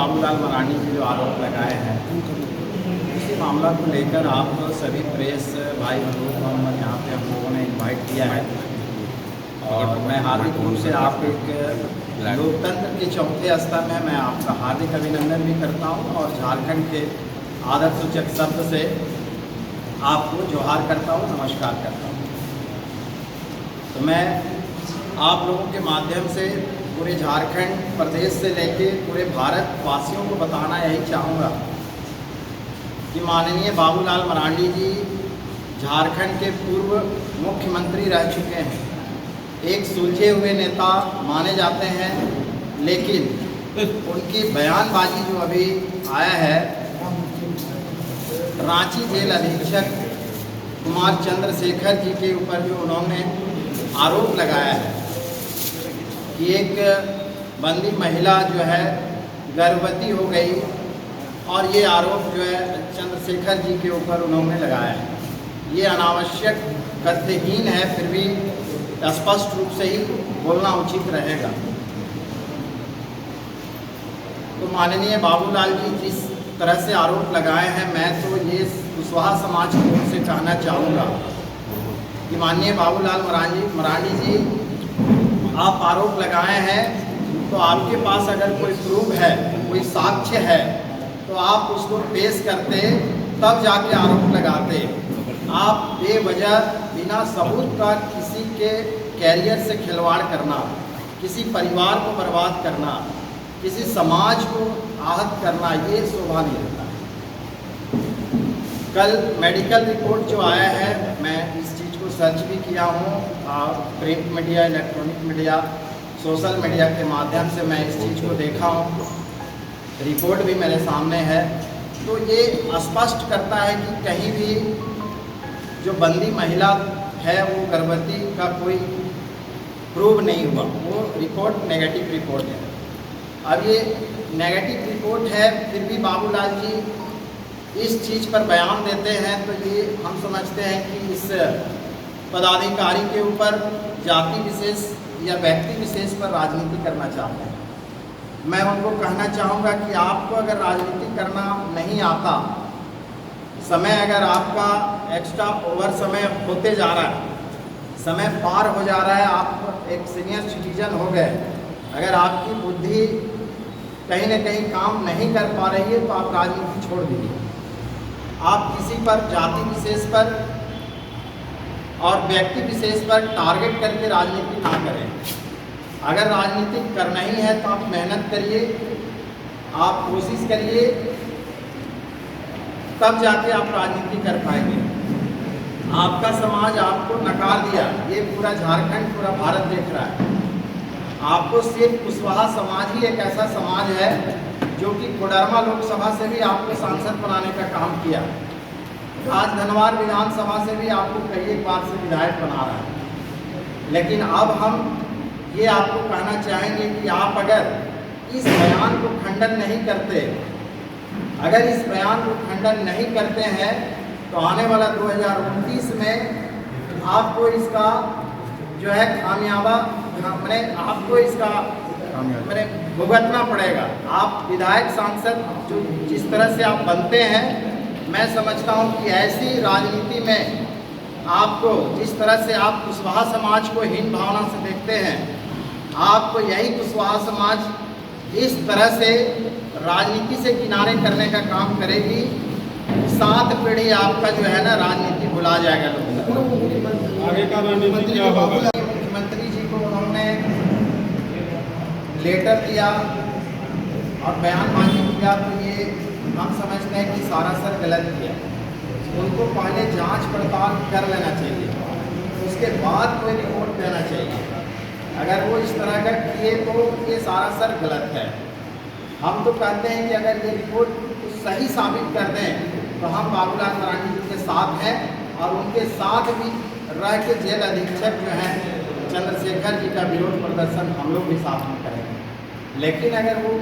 बाबूलाल मरांडी जी जो आरोप लगाए हैं, उसी मामला को लेकर आप सभी प्रेस भाई बंधुओं को हम यहाँ पे हम लोगों ने इनवाइट किया है और मैं हार्दिक रूप से आप एक लोकतंत्र के चौथे स्तर में मैं आपका हार्दिक अभिनंदन भी करता हूँ और झारखंड के आदर सूचक शब्द से आपको जोहार करता हूँ, नमस्कार करता हूँ। तो मैं आप लोगों के माध्यम से पूरे झारखंड प्रदेश से लेके पूरे भारत वासियों को बताना यही चाहूँगा कि माननीय बाबूलाल मरांडी जी झारखंड के पूर्व मुख्यमंत्री रह चुके हैं, एक सुलझे हुए नेता माने जाते हैं, लेकिन उनकी बयानबाजी जो अभी आया है, रांची जेल अधीक्षक कुमार चंद्रशेखर जी के ऊपर जो उन्होंने आरोप लगाया है कि एक बंदी महिला जो है गर्भवती हो गई और ये आरोप जो है चंद्रशेखर जी के ऊपर उन्होंने लगाया है, ये अनावश्यक तथ्यहीन है, फिर भी स्पष्ट रूप से ही बोलना उचित रहेगा। तो माननीय बाबूलाल जी जिस तरह से आरोप लगाए हैं, मैं तो ये कुशवाहा समाज की ओर से कहना चाहूँगा कि माननीय बाबूलाल मरांडी जी आप आरोप लगाए हैं तो आपके पास अगर कोई प्रूफ है, कोई साक्ष्य है, तो आप उसको पेश करते, तब जाके आरोप लगाते। आप बेवजह बिना सबूत का किसी के कैरियर से खिलवाड़ करना, किसी परिवार को बर्बाद करना, किसी समाज को आहत करना, ये शोभा नहीं देता है। कल मेडिकल रिपोर्ट जो आया है, मैं इस चीज़ को सर्च भी किया हूँ, print media, electronic media, social media के माध्यम से मैं इस चीज़ को देखा हूँ, रिपोर्ट भी मेरे सामने है। तो ये स्पष्ट करता है कि कहीं भी जो बंदी महिला है वो गर्भवती का कोई प्रूव नहीं हुआ, वो रिपोर्ट नेगेटिव रिपोर्ट है। अब ये नेगेटिव रिपोर्ट है, फिर भी बाबूलाल जी इस चीज़ पर बयान देते हैं, तो ये हम समझते हैं कि इस पदाधिकारी के ऊपर जाति विशेष या व्यक्ति विशेष पर राजनीति करना चाहते हैं। मैं उनको कहना चाहूँगा कि आपको अगर राजनीति करना नहीं आता, समय अगर आपका एक्स्ट्रा ओवर समय होते जा रहा है, समय पार हो जा रहा है, आप एक सीनियर सिटीजन हो गए, अगर आपकी बुद्धि कहीं ना कहीं काम नहीं कर पा रही है, तो आप राजनीति छोड़ दीजिए। आप किसी पर जाति विशेष पर और व्यक्ति विशेष पर टारगेट करके राजनीति ना करें। अगर राजनीति करना ही है तो आप मेहनत करिए, आप कोशिश करिए, तब जाके आप राजनीति कर पाएंगे। आपका समाज आपको नकार दिया, ये पूरा झारखंड, पूरा भारत देख रहा है। आपको सिर्फ कुशवाहा समाज ही एक ऐसा समाज है जो कि कोडरमा लोकसभा से भी आपको सांसद बनाने का काम किया, आज धनवार विधानसभा से भी आपको कई एक बार से विधायक बना रहा है। लेकिन अब हम ये आपको कहना चाहेंगे कि आप अगर इस बयान को खंडन नहीं करते, अगर इस बयान को खंडन नहीं करते हैं, तो आने वाला 2029 में आपको इसका जो है खामियाबा मैंने आपको इसका मैंने भुगतना पड़ेगा। आप विधायक सांसद जो जिस तरह से आप बनते हैं, मैं समझता हूं कि ऐसी राजनीति में आपको जिस तरह से आप कुशवाहा समाज को हीन भावना से देखते हैं, आपको यही कुशवाहा समाज इस तरह से राजनीति से किनारे करने का काम करेगी। 7 पीढ़ी आपका जो है ना राजनीति भुला जाएगा। आगे का रणनीति क्या होगा? मुख्यमंत्री जी को उन्होंने लेटर दिया और बयानबाजी किया, तो ये हम समझते हैं कि सरासर गलत किया। उनको पहले जांच पड़ताल कर लेना चाहिए, उसके बाद कोई रिपोर्ट देना चाहिए। अगर वो इस तरह का किए तो ये सरासर गलत है। हम तो कहते हैं कि अगर ये रिपोर्ट सही साबित कर दें तो हम बाबूलाल मरांडी जी के साथ हैं, और उनके साथ भी रह के जेल अधीक्षक जो हैं चंद्रशेखर जी का विरोध प्रदर्शन हम लोग भी साथ में करेंगे। लेकिन अगर वो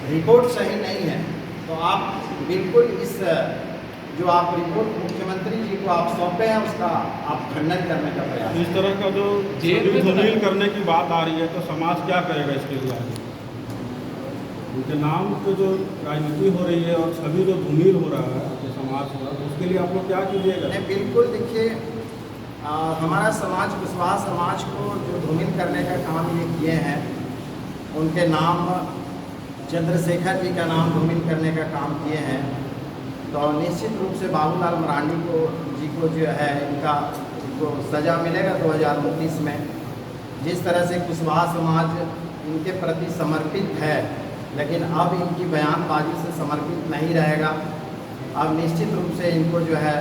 रिपोर्ट सही नहीं है तो आप बिल्कुल इस जो आप रिपोर्ट मुख्यमंत्री जी को आप सौंपे हैं उसका आप खंडन करने का प्रयास। इस तरह का जो जेल धुनील करने की बात आ रही है, तो समाज क्या करेगा इसके लिए? उनके नाम पे जो राजनीति हो रही है और छवि जो धूमिल हो रहा है आपके समाज का, तो उसके लिए आप लोग क्या कीजिएगा? नहीं, बिल्कुल देखिए, हमारा समाज कुशवाहा समाज को जो धूमिल करने का काम ये किए हैं, उनके नाम चंद्रशेखर जी का नाम धूमिल करने का काम किए हैं, तो निश्चित रूप से बाबूलाल मरांडी जी को जो है इनको सज़ा मिलेगा 2019 में। जिस तरह से कुशवाहा समाज इनके प्रति समर्पित है, लेकिन अब इनकी बयानबाजी से समर्पित नहीं रहेगा। अब निश्चित रूप से इनको जो है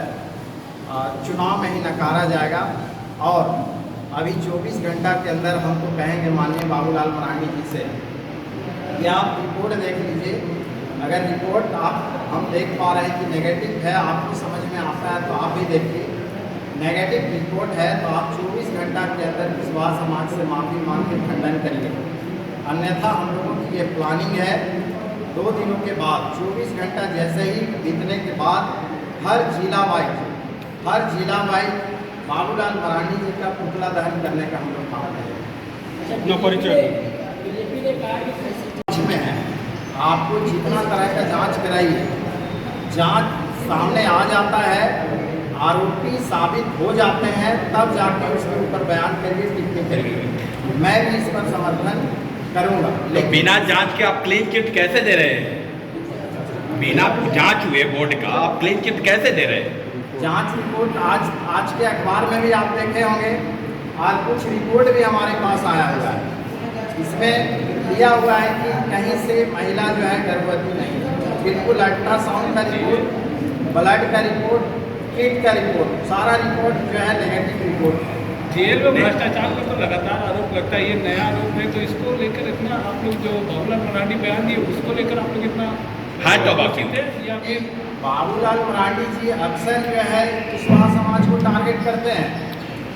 चुनाव में ही नकारा जाएगा। और अभी 24 घंटा के अंदर हम तो कहेंगे माननीय बाबूलाल मरांडी जी से कि आप रिपोर्ट देख लीजिए। अगर रिपोर्ट हम देख पा रहे हैं कि नेगेटिव है, आपको समझ में आता है तो आप भी देखिए। नेगेटिव रिपोर्ट है तो आप 24 घंटा के अंदर कुशवाहा समाज से माफ़ी मांग के खंडन करिए, अन्यथा हम लोगों की ये प्लानिंग है 2 दिनों के बाद 24 घंटा जैसे ही बीतने के बाद हर जिला वाइज बाबूलाल मरांडी जी का पुतला दहन करने का हम लोग काम करेंगे। अपना परिचय में है, आपको जितना तरह का जांच कराइए, जांच सामने आ जाता है, आरोपी साबित हो जाते हैं, तब जाके उसके ऊपर बयान करिए, टिप्पणी करिए। मैं भी इस पर समर्थन करूंगा। तो बिना जांच के आप क्लीन चिट कैसे दे रहे हैं? बिना जांच हुए बोर्ड का आप क्लीन चिट कैसे दे रहे हैं? जांच रिपोर्ट आज के अखबार में भी आप देखे होंगे, आज कुछ रिपोर्ट भी हमारे पास आया हुआ है। इसमें दिया हुआ है कि कहीं से महिला जो है गर्भवती नहीं है, बिल्कुल अल्ट्रासाउंड का रिपोर्ट, ब्लड का रिपोर्ट, किट का रिपोर्ट, सारा रिपोर्ट जो है नेगेटिव रिपोर्ट है। जेल में भ्रष्टाचार का तो लगातार आरोप लगता है, ये नया आरोप है, तो इसको लेकर इतना आप लोग जो बाबूलाल मरांडी बयान दिए उसको लेकर आप लोग इतना हाँ तो बाकी थे या फिर बाबूलाल मरांडी जी अक्सर जो है कुशवाहा समाज को टारगेट करते हैं।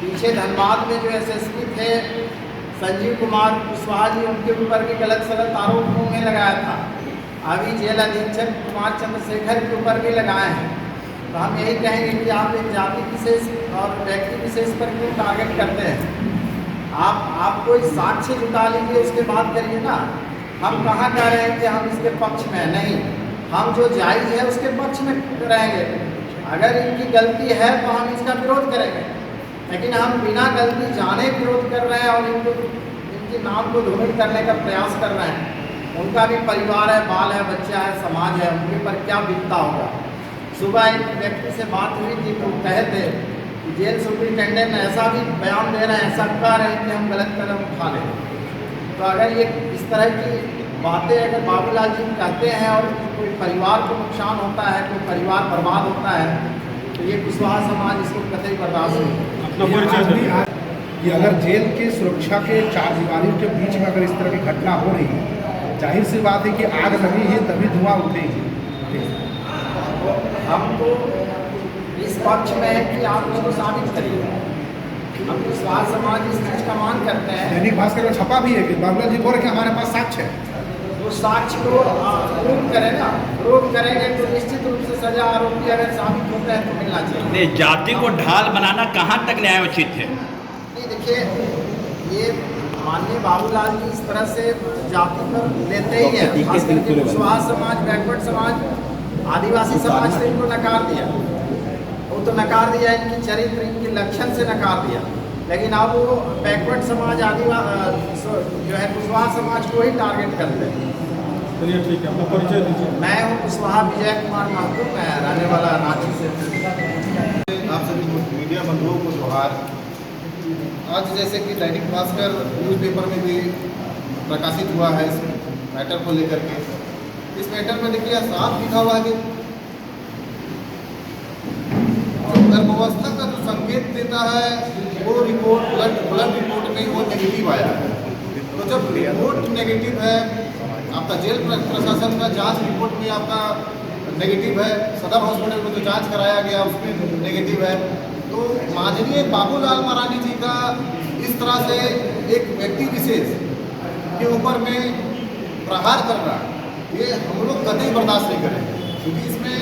पीछे धनबाद में जो एसएसपी थे संजीव कुमार कुशवाहा जी, उनके ऊपर भी गलत सलत आरोप उन्होंने लगाया था। अभी जेल अधीक्षक कुमार चंद्रशेखर के ऊपर भी लगाए हैं। तो हम यही कहेंगे कि आप एक जाति विशेष और व्यक्ति विशेष पर क्यों टारगेट करते हैं? आप कोई साक्ष्य जुटा लीजिए, उसके बाद करिए ना। हम कहाँ कह रहे हैं कि हम इसके पक्ष में नहीं, हम जो जायज़ है उसके पक्ष में रहेंगे। अगर इनकी गलती है तो हम इसका विरोध करेंगे, लेकिन हम बिना गलती जाने विरोध कर रहे हैं और इनके नाम को धूमिल करने का प्रयास कर रहे हैं। उनका भी परिवार है, बाल है, बच्चा है, समाज है, उनके पर क्या बीतता होगा। सुबह एक व्यक्ति से बात हुई थी तो कहे थे कि जेल सुप्रिंटेंडेंट ऐसा भी बयान दे रहे हैं, ऐसा कह रहे हैं कि हम गलत कदम उठा लें। तो अगर ये इस तरह की बातें अगर बाबूलाल जी कहते हैं और कोई परिवार को नुकसान होता है, कोई परिवार बर्बाद होता है, तो ये कुशवाहा समाज इसको कतई बर्दाश्त नहीं। कि अगर जेल की सुरक्षा के 4 दीवारों के बीच में अगर इस तरह की घटना हो रही है, जाहिर सी बात है कि आग लगी है तभी धुआं उठेगी। हम तो इस पक्ष में है कि आप उसको साबित करिए। हम कुशवाहा समाज इस चीज़ का मांग करते हैं। दैनिक भास्कर में छपा भी है कि बाबूलाल जी बोल रहे कि हमारे पास साक्ष्य है। वो साक्ष्य को प्रूव करें ना, प्रूव करेंगे तो निश्चित रूप से सजा आरोपी अगर साबित होता है तो मिलना चाहिए। नहीं, जाति को ढाल बनाना कहाँ तक न्यायोचित है? नहीं, देखिए, ये माननीय बाबूलाल जी इस तरह से जाति पर लेते ही हैं। खास करके कुशवाहा समाज, बैकवर्ड समाज, आदिवासी समाज से इनको नकार दिया। वो तो नकार दिया, इनकी चरित्र, इनके लक्षण से नकार दिया, लेकिन अब वो बैकवर्ड समाज, जो है कुशवाहा समाज को ही टारगेट करते हैं। चलिए ठीक है, अपना परिचय दीजिए। मैं हूँ कुशवाहा विजय कुमार महतो, मैं रहने वाला रांची से। आप सभी मीडिया बंधुओं को जोहार। आज जैसे कि दैनिक भास्कर न्यूज़पेपर में भी प्रकाशित हुआ है इस मैटर को लेकर के, इस मैटर में देखिए साफ लिखा हुआ है कि गर्भावस्था का जो संकेत देता है वो रिपोर्ट ब्लड रिपोर्ट में वो नेगेटिव आया है। तो जब रिपोर्ट नेगेटिव है, आपका जेल प्रशासन का जांच रिपोर्ट में आपका नेगेटिव है, सदर हॉस्पिटल में जो जांच कराया गया उसमें नेगेटिव है, तो माननीय बाबूलाल मरांडी जी का इस तरह से एक व्यक्ति विशेष के ऊपर में प्रहार करना, ये हम लोग कतई बर्दाश्त नहीं करेंगे, क्योंकि इसमें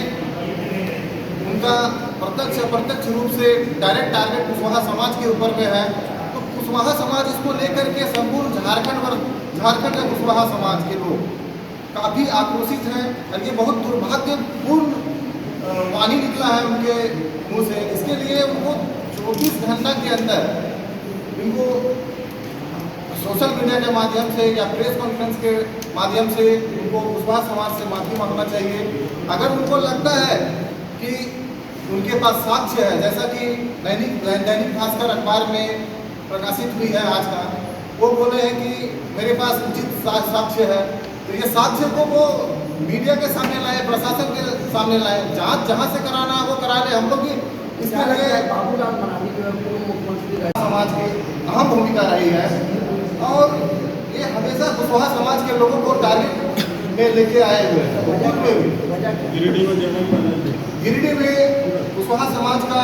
उनका प्रत्यक्ष अप्रत्यक्ष रूप से डायरेक्ट टारगेट कुशवाहा समाज के ऊपर में है। तो कुशवाहा समाज इसको लेकर के संपूर्ण झारखंड का कुशवाहा समाज के लोग काफ़ी आक्रोशित हैं और ये बहुत दुर्भाग्यपूर्ण वाणी निकला है उनके मुंह से। इसके लिए उनको 24 घंटा के अंदर इनको सोशल मीडिया के माध्यम से या प्रेस कॉन्फ्रेंस के माध्यम से उनको कुशवाहा समाज से माफी मांगना चाहिए। अगर उनको लगता है कि उनके पास साक्ष्य है, जैसा कि दैनिक भास्कर अखबार में प्रकाशित हुई है आज का, वो बोले हैं कि मेरे पास उचित साक्ष्य है, तो ये साक्ष्य को वो मीडिया के सामने लाए, प्रशासन के सामने लाए, जांच जहां से कराना है वो करा ले। हम लोग इसके लिए बाबूलाल मरांडी जो है पूर्व मुख्यमंत्री समाज की अहम भूमिका रही है और ये हमेशा कुशवाहा समाज के लोगों को टारगेट में लेके आए हुए हैं। गिरिडीह में कुशवाहा समाज का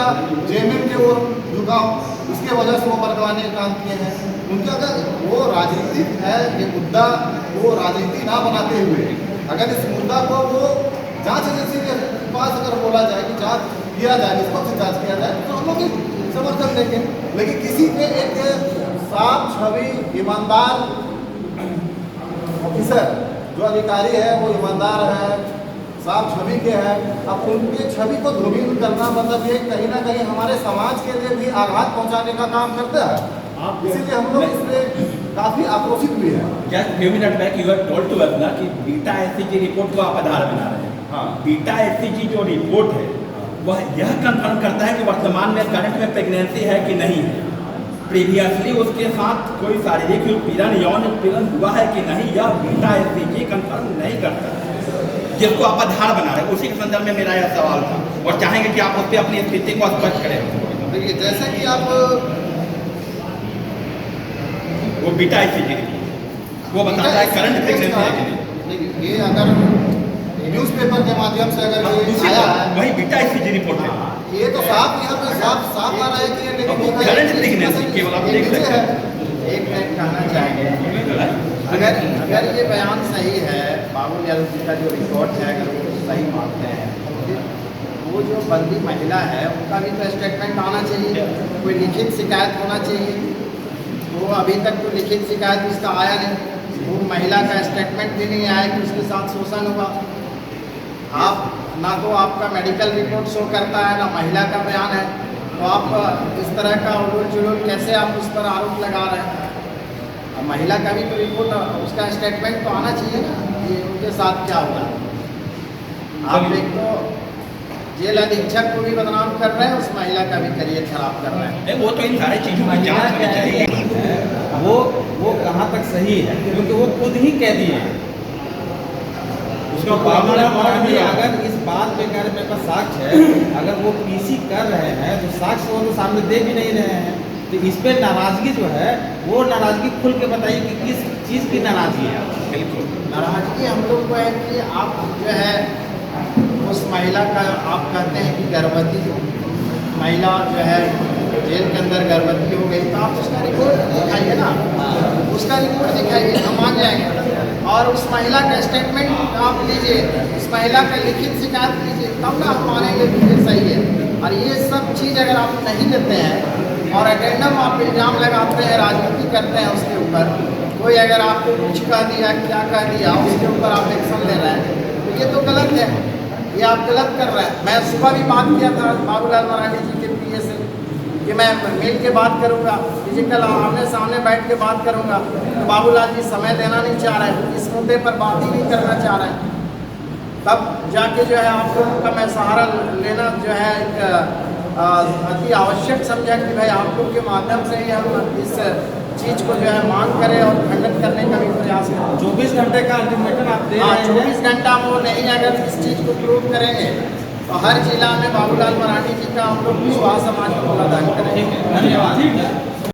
जेएमएम के ओर झुकाव, इसके वजह से वो बरगवाने का काम किए हैं। उनके अगर वो राजनीतिक है ये मुद्दा, वो राजनीति ना बनाते हुए अगर इस मुद्दा को वो जांच एजेंसी के पास अगर बोला जाए कि जांच किया जाए, निष्पक्ष से जांच किया जाए, तो हम लोग समर्थन देंगे। लेकिन किसी के एक साफ छवि ईमानदार ऑफिसर जो अधिकारी है वो ईमानदार है, साफ छवि के हैं, अब उनके छवि को ध्रुवीकृत करना मतलब ये कहीं ना कहीं हमारे समाज के लिए भी आघात पहुंचाने का काम करता है। इसीलिए हम लोग इसलिए काफी आक्रोशित भी है। Just few minutes back you have told to us ना कि बीटा एससीजी रिपोर्ट को आप आधार बना रहे हैं। हाँ। बीटा एससीजी जो रिपोर्ट है वह यह कंफर्म करता है कि वर्तमान में करंट में प्रेगनेंसी है कि नहीं है, प्रीवियसली उसके साथ कोई शारीरिक उत्पीड़न यौन उत्पीड़न हुआ है कि नहीं, यह बीटा एससीजी कंफर्म नहीं करता, जिसको आप आधार बना रहे हैं। उसी के संदर्भ में मेरा यह सवाल था और चाहेंगे कि आप उस पर अपनी स्थिति को स्पष्ट करें। देखिए जैसे कि आप वो बीटा एससीजी वो बताता है करंट प्रेगनेंसी है कि नहीं। ये अगर न्यूज़पेपर के माध्यम से अगर ये आया है, वही बीटा एससीजी रिपोर्ट है। ये तो साफ यहाँ पे साफ आ रहा है कि ये नेगेटिव है। करंट प्रेगनेंसी केवल आप देख सकते हैं। एक मिनट कहना चाहेंगे, अगर ये बयान सही है, बाबूलाल जी का जो रिकॉर्ड है अगर वो सही मानते हैं, वो जो बंदी महिला है उनका भी तो स्टेटमेंट आना चाहिए, कोई लिखित शिकायत होना चाहिए। वो अभी तक तो लिखित शिकायत उसका आया नहीं, वो महिला का स्टेटमेंट भी नहीं आया कि उसके साथ शोषण हुआ। आप ना तो आपका मेडिकल रिपोर्ट शो करता है ना महिला का बयान है, तो आप इस तरह का उलूल जुलूल कैसे आप उस पर आरोप लगा रहे हैं? अब महिला का भी तो रिपोर्ट उसका स्टेटमेंट तो आना चाहिए ना कि उनके साथ क्या हुआ। आप एक तो जेल अधीक्षक को भी बदनाम कर रहे हैं, उस महिला का भी करियर खराब कर रहे हैं। वो तो इन सारी चीजों की जांच होनी चाहिए। वो कहाँ तक सही है, क्योंकि वो खुद ही कह दिए उसका बाबूलाल अगर इस बात पे अगर मेरे पास साक्ष्य है, अगर वो पीसी कर रहे हैं तो साक्ष्य वो तो सामने दे भी नहीं रहे हैं, तो इस पे नाराजगी जो है वो नाराजगी खुल के बताइए कि किस चीज़ की नाराजगी है। बिल्कुल नाराजगी हम लोग को है कि आप जो है उस महिला का आप कहते हैं कि गर्भवती महिला जो है जेल के अंदर गर्भवती हो गई, तो आप उसका रिपोर्ट दिखाइए ना, उसका रिपोर्ट दिखाइए, हम मान जाएंगे। और उस महिला का स्टेटमेंट आप लीजिए, उस महिला का लिखित शिकायत लीजिए, तब ना आप मानेंगे कि ये सही है। और ये सब चीज़ अगर आप नहीं देते हैं और एटेंडम आप इल्ज़ाम लगाते हैं, राजनीति करते हैं उसके ऊपर, कोई अगर आपको कुछ कह दिया क्या कह दिया उसके ऊपर आप एक्शन ले रहे हैं, तो ये तो गलत है, ये आप गलत कर रहे हैं। मैं सुबह भी बात किया था बाबूलाल मरांडी जी के पीए से कि मैं मिल के बात करूंगा, फिजिकल आमने सामने बैठ के बात करूंगा, तो बाबूलाल जी समय देना नहीं चाह रहे हैं, इस मुद्दे पर बात ही नहीं करना चाह रहे हैं। तब जाके जो है आप लोगों का मैं सहारा लेना जो है एक अति आवश्यक समझा कि भाई आप लोग के माध्यम से ही हम इस चीज़ को जो है मांग करें और खंडन करने का भी प्रयास करें। 24 घंटे का अल्टीमेटम आप दे रहे हैं। 24 घंटा वो नहीं अगर इस चीज़ को प्रूव करेंगे तो हर जिला में बाबूलाल मरांडी जी का हम लोग कुशवाहा समाज को दान करेंगे। धन्यवाद।